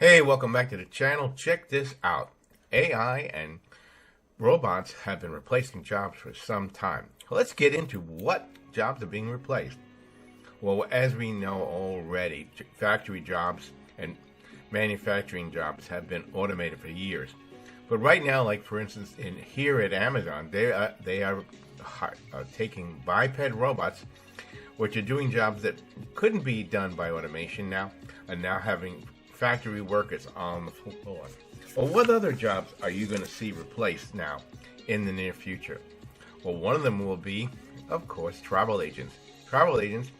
Hey, welcome back to the channel. Check this out. AI and robots have been replacing jobs for some time. Let's get into what jobs are being replaced. Well, as we know already, factory jobs and manufacturing jobs have been automated for years. But right now, like for instance, here at Amazon, they are taking biped robots, which are doing jobs that couldn't be done by automation now, and now having factory workers on the floor. Well, what other jobs are you going to see replaced now in the near future? Well, one of them will be, of course, travel agents. Travel agents,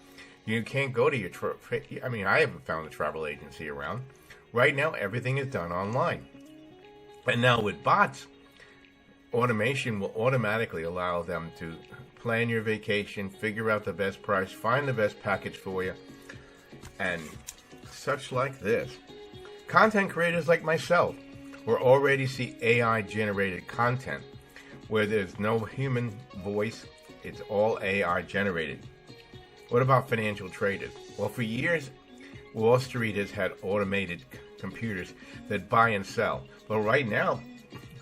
you can't go to your I haven't found a travel agency around. Right now, everything is done online. And now with bots, automation will automatically allow them to plan your vacation, figure out the best price, find the best package for you, and such like this. Content creators like myself will already see AI generated content where there's no human voice, it's all AI generated. What about financial traders? Well, for years, Wall Street has had automated computers that buy and sell. But right now,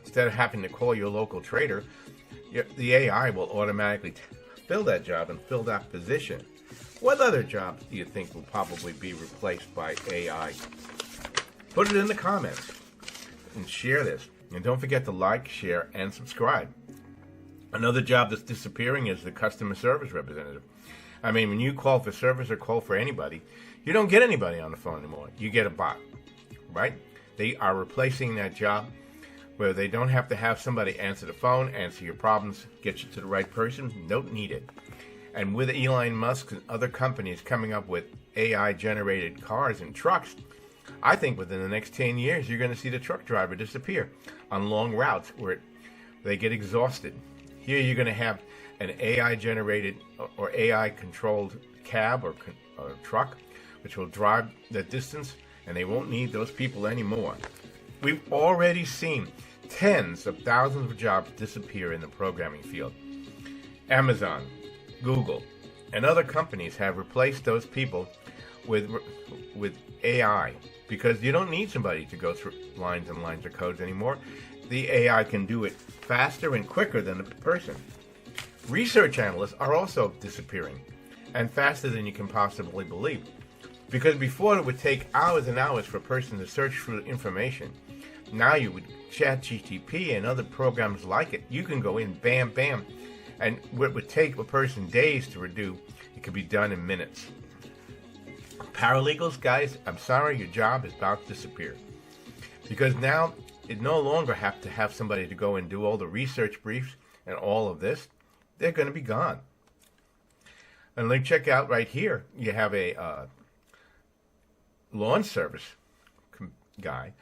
instead of having to call your local trader, the AI will automatically fill that job and fill that position. What other jobs do you think will probably be replaced by AI? Put it in the comments and share this. And don't forget to like, share, and subscribe. Another job that's disappearing is the customer service representative. I mean, when you call for service or call for anybody, you don't get anybody on the phone anymore. You get a bot, right? They are replacing that job where they don't have to have somebody answer the phone, answer your problems, get you to the right person. Don't need it. And with Elon Musk and other companies coming up with AI-generated cars and trucks, I think within the next 10 years, you're going to see the truck driver disappear on long routes where they get exhausted. Here you're going to have an AI-generated or AI-controlled cab or truck, which will drive that distance, and they won't need those people anymore. We've already seen tens of thousands of jobs disappear in the programming field. Amazon, Google, and other companies have replaced those people with AI because you don't need somebody to go through lines and lines of codes anymore. The AI can do it faster and quicker than the person. Research analysts are also disappearing, and faster than you can possibly believe. Because before it would take hours and hours for a person to search through information. Now you would ChatGPT and other programs like it. You can go in, bam, bam, and what would take a person days to do, it could be done in minutes. Paralegals, guys, I'm sorry, your job is about to disappear. Because now, it no longer have to have somebody to go and do all the research briefs and all of this. They're going to be gone. And let's check out right here. You have a lawn service guy.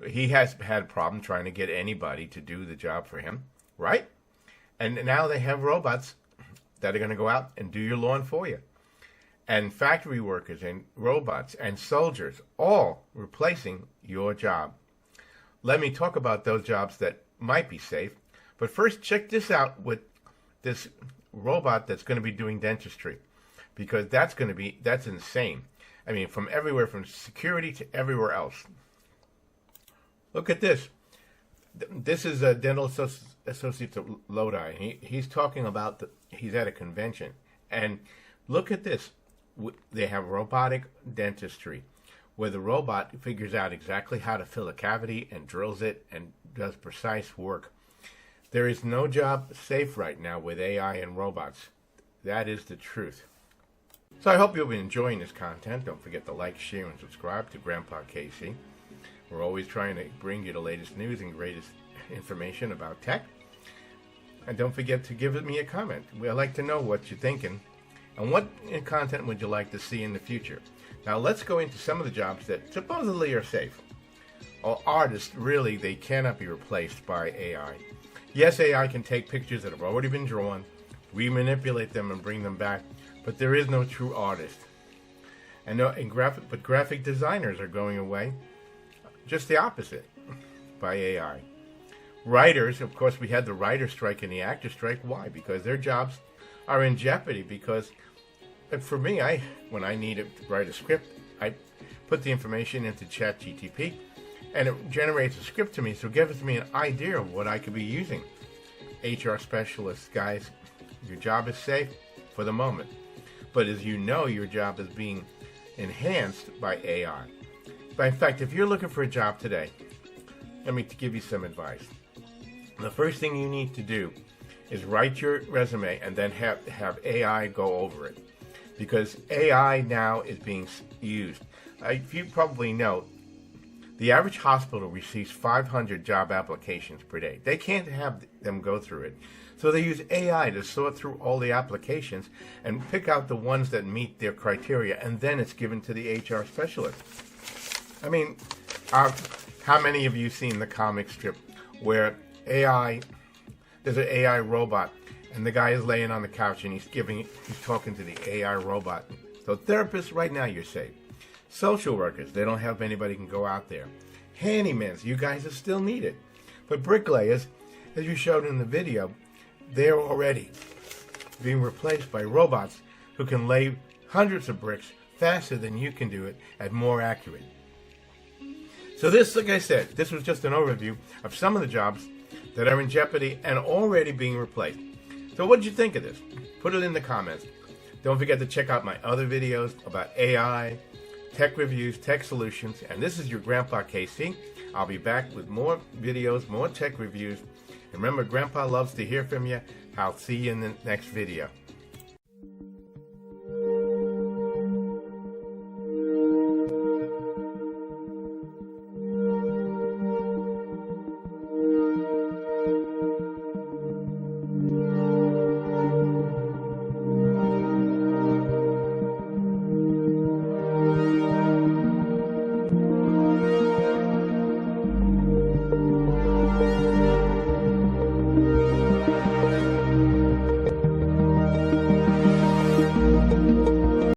He has had a problem trying to get anybody to do the job for him, right? And now they have robots that are going to go out and do your lawn for you. And factory workers and robots and soldiers all replacing your job. Let me talk about those jobs that might be safe. But first, check this out with this robot that's going to be doing dentistry. Because that's insane. I mean, from everywhere, from security to everywhere else. Look at this. This is a dental associate of Lodi. He's talking about, he's at a convention. And look at this. They have robotic dentistry, where the robot figures out exactly how to fill a cavity and drills it and does precise work. There is no job safe right now with AI and robots. That is the truth. So I hope you'll be enjoying this content. Don't forget to like, share, and subscribe to Grandpa KC. We're always trying to bring you the latest news and greatest information about tech. And don't forget to give me a comment. We'd like to know what you're thinking. And what content would you like to see in the future? Now let's go into some of the jobs that supposedly are safe. Well, artists, really, they cannot be replaced by AI. Yes, AI can take pictures that have already been drawn, remanipulate them and bring them back, but there is no true artist. But graphic designers are going away. Just the opposite, by AI. Writers, of course, we had the writer strike and the actor strike. Why? Because their jobs are in jeopardy. Because for me, when I need to write a script, put the information into ChatGTP, and it generates a script to me, so it gives me an idea of what I could be using. HR specialists, guys, your job is safe for the moment. But as you know, your job is being enhanced by AI. But in fact, if you're looking for a job today, let me give you some advice. The first thing you need to do is write your resume and then have AI go over it. Because AI now is being used. If you probably know, the average hospital receives 500 job applications per day. They can't have them go through it. So they use AI to sort through all the applications and pick out the ones that meet their criteria, and then it's given to the HR specialist. I mean, how many of you seen the comic strip where there's an AI robot, and the guy is laying on the couch and he's talking to the AI robot. So therapists, right now you're safe. Social workers, they don't have anybody who can go out there. Handymans, you guys are still needed. But bricklayers, as you showed in the video, they're already being replaced by robots who can lay hundreds of bricks faster than you can do it and more accurate. So this, like I said, this was just an overview of some of the jobs that are in jeopardy and already being replaced. So what did you think of this? Put it in the comments. Don't forget to check out my other videos about AI, tech reviews, tech solutions, and this is your Grandpa KC. I'll be back with more videos, more tech reviews. And remember, Grandpa loves to hear from you. I'll see you in the next video.